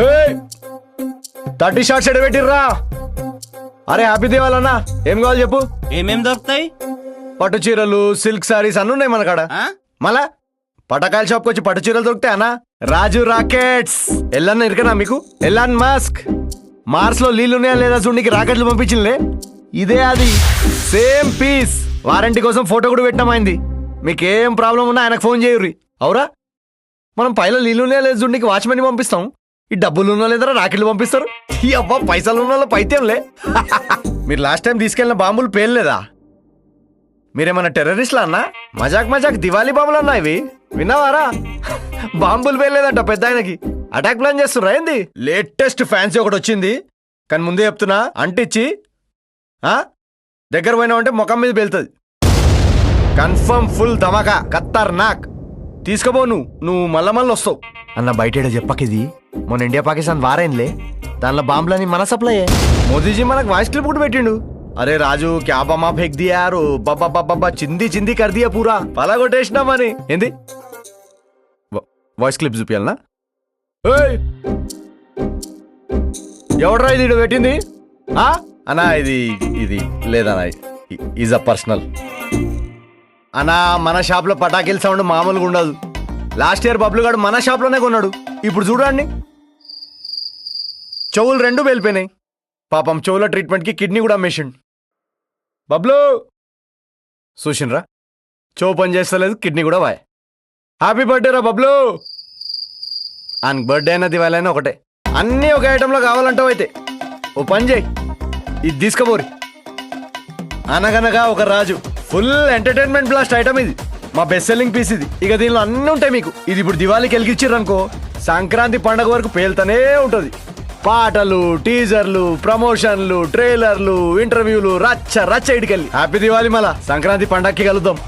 ఏయ్ 30 షార్ట్స్ ఎడబెట్టిర్రా. అరే హ్యాపీ దివాళీ అన్న, ఏం కావాలి చెప్పు. ఏమేం దొరుకుతాయి? పట్టు చీరలు, సిల్క్ సారీస్ అన్ని ఉన్నాయి మన కాడ. ఆ? మళ్ళా పటకాయల షాప్కి వచ్చి పట్టు చీరలు దొరుకుతాయి అన్న. రాజు రాకెట్స్ ఎల్లన్న ఇరకనా మీకు? ఎలాన్ మాస్క్ మార్స్ లో నీళ్ళున్నాయా లేదా చూడనికి రాకెట్లు పంపించిందిలే, ఇదే అది సేమ్ పీస్. వారంటీ కోసం ఫోటో కూడా పెట్టినామైంది. మీకేం ప్రాబ్లం ఉన్నా ఆయనకు ఫోన్ చేయుర్రి. అవురా, మనం పైన నీళ్ళున్నాయా లేదా చూడనికి వాచ్మెన్ పంపిస్తాం, ఈ డబ్బులు ఉన్న లేదా రాకెట్లు పంపిస్తారు. ఈ అబ్బా పైసలు ఉన్న వాళ్ళు పైత్యంలే. మీరు లాస్ట్ టైం తీసుకెళ్ళిన బాంబులు పేర్లేదా? మీరేమన్నా టెర్రరిస్ట్లా అన్నా? మజాక్ మజాక్ దివాళీ బాంబులు అన్నా ఇవి, విన్నావారా? బాంబులు పేర్లేదంట పెద్ద ఆయనకి. అటాక్ ప్లాన్ చేస్తున్నా ఏంది? లేటెస్ట్ ఫ్యాన్సీ ఒకటి వచ్చింది, కానీ ముందే చెప్తున్నా అంటిచ్చి దగ్గర పోయినావంటే ముఖం మీద పేలుతుంది. కన్ఫర్మ్ ఫుల్ ధమాకా ఖతర్నాక్. తీసుకోబో, నువ్వు మళ్ళీ వస్తావు అన్న. బయట చెప్పకిది మొన్న ఇండియా పాకిస్తాన్ వారైన్లే, దానిలో బాంబులని మన సప్లై. మోదీజీ మనకు వాయిస్ క్లిప్ కూడా పెట్టిండు. అరే రాజు క్యా బమా ఫేక్ దియారు, బాబా బాబా చింది చింది కర్ దియా పూరా, పలా కొట్టేసినామని. ఏంది వాయిస్ క్లిప్ చూపియాలనా? ఎవడరా ఇది పెట్టింది అన్నా? ఇది లేదన్నా, ఈజ్ అ పర్సనల్ అన్నా. మన షాప్లో పటాకీల సౌండ్ మామూలుగా ఉండదు. లాస్ట్ ఇయర్ బబ్లు గాడు మన షాప్లోనే కొన్నాడు. ఇప్పుడు చూడండి, చెవులు 2 వెళ్ళిపోయినాయి. పాపం చెవుల ట్రీట్మెంట్కి కిడ్నీ కూడా అమ్మేసిండు. బబ్లు చూసిండ్రా, చెవు పని చేస్తలేదు, కిడ్నీ కూడా వాయ్. హ్యాపీ బర్త్డే రా బబ్లు. ఆయనకు బర్త్డే అయినా దివాళీ అయినా ఒకటే, అన్నీ ఒక ఐటెంలో కావాలంటావు. అయితే ఓ పని చేయి, ఇది తీసుకుపోరి. అనగనగా ఒక రాజు ఫుల్ ఎంటర్టైన్మెంట్ బ్లాస్ట్ ఐటమ్ ఇది, మా బెస్ట్ సెల్లింగ్ పీస్ ఇది. ఇక దీనిలో అన్నీ ఉంటాయి మీకు. ఇది ఇప్పుడు దివాళీకి వెలిగించారనుకో, సంక్రాంతి పండగ వరకు పేలుతూనే ఉంటుంది. పాటలు, టీజర్లు, ప్రమోషన్లు, ట్రైలర్లు, ఇంటర్వ్యూలు, రచ్చ రచ్చ ఇడికెళ్ళి. హ్యాపీ దివాళీ. మళ్ళా సంక్రాంతి పండగకి కలుద్దాం.